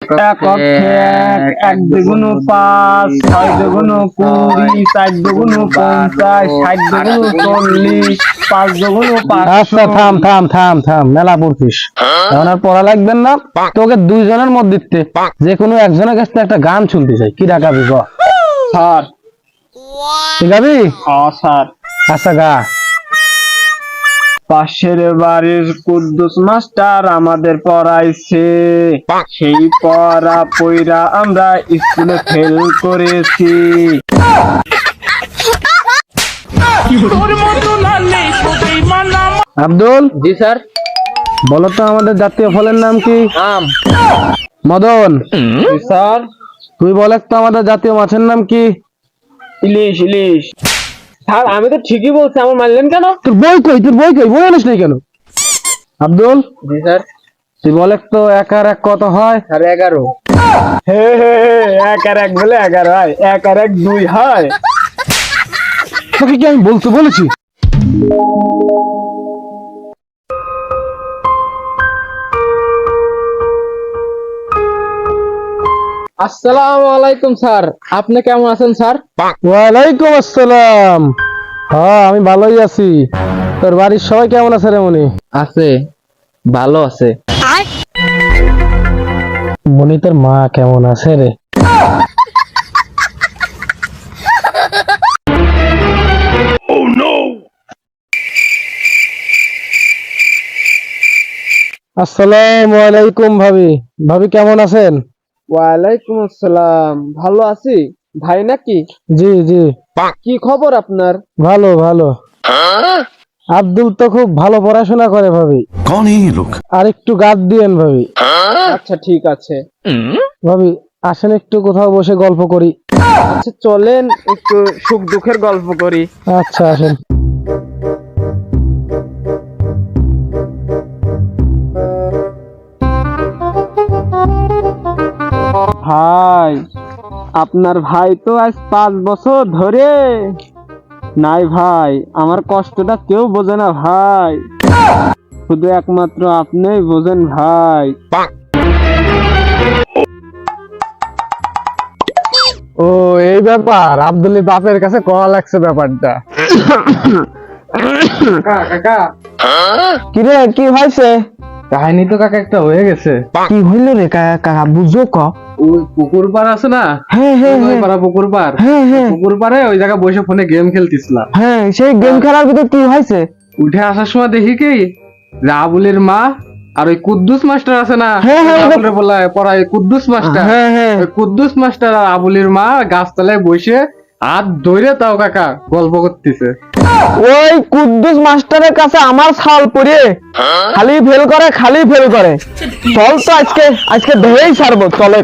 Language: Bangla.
এক এক দুগুণ 5, 6 দুগুণ 20, 4 দুগুণ 50, 60 দুগুণ 40, 5 দুগুণ 500। আচ্ছা থাম থাম থাম থাম, মেলা পড়ছিস, এখন আর পড়া লাগবেন না। তোকে দুইজনের মধ্যে যে কোনো একজনের কাছ থেকে একটা গান শুনতে চাই, কি গাবি গ? স্যার তুই গাবি? হ্যাঁ স্যার। আচ্ছা গা। পাশের বাড়ির কুদ্দুস মাস্টার আমাদের পড়াইছে, সেই পড়া পইরা আমরা স্কুলে ফেল করেছি। আব্দুল, জি স্যার। বলো তো আমাদের জাতীয় ফলের নাম কি? আম। মদন, জি স্যার। তুই বলে তো আমাদের জাতীয় মাছের নাম কি? ইলিশ ইলিশ। স্যার আমি তো ঠিকই বলছি, আমার মানলেন কেন? তোর বই কই, তোর বই কই, বই আনিস নাই কেন? আব্দুল, জি স্যার। তুই বলে তো 1 আর 1 কত হয়? 11.5। হে হে হে, 1 আর 1 বলে 11 হয়, 1 আর 1 2 হয়। তোকে কি আমি বলেছি? আসসালামু আলাইকুম স্যার, আপনি কেমন আছেন স্যার? ওয়ালাইকুম আসসালাম। হ্যাঁ আমি ভালোই আছি। তোর বাড়ির সবাই কেমন আছে রে মনি? আছে, ভালো আছে। মনি তোর মা কেমন আছে রে? আসসালামু আলাইকুম ভাবি। ভাবি কেমন আছেন? ওয়ালাইকুম আসসালাম, ভালো আছি। ভাই নাকি? জি জি। কি খবর আপনার? ভালো ভালো। আব্দুল তো খুব ভালো পড়াশোনা করে ভাবি। कौन है ये लोग? আর একটু গাদ দিয়েন ভাবি। আচ্ছা ঠিক আছে। ভাবি আসেন একটু কোথাও বসে গল্প করি। আচ্ছা চলেন একটু সুখ দুঃখের গল্প করি। আচ্ছা আসেন। ভাই, আপনার ভাই তো আজ 5 বছর ধরে নাই ভাই, আমার কষ্টটা কেউ বোঝে না ভাই, শুধু একমাত্র আপনিই বোঝেন ভাই। ও এই ব্যাপার, আব্দুলের বাপের কাছে কল লাগছে ব্যাপারটা। কাকা কি রে, কি হয়েছে? কাহিনী তো কাকা একটা হয়ে গেছে। কি হইল রে কাকা, বুঝো ক। ওই পুকুর পাড় আছে না, হ্যাঁ হ্যাঁ ওই হ্যাঁ পাড়া পুকুর পাড়, হ্যাঁ হ্যাঁ পুকুর পাড়ে ওই জায়গায় বসে ফোনে গেম খেলতেছিলাম। হ্যাঁ, সেই গেম খেলার ভিতর কি হয়েছে? উঠে আসার সময় দেখি কি রাবুলের মা আর ওই কুদ্দুস মাস্টার আছে না, হ্যাঁ, হ্যাঁ, রাবুলের বলায় পড়ায় কুদ্দুস মাস্টার, হ্যাঁ হ্যাঁ ওই কুদ্দুস মাস্টার আর আবুলের মা গাছতলায় বসে হাত ধরে তাও কাকা গল্প করতেছে। ওই কুদ্দুস মাস্টারের কাছে আমার ছাল পড়ে খালি ফেল করে, খালি ফেল করে। চল তো আজকে আজকে ধরেই ছাড়বো, চলে।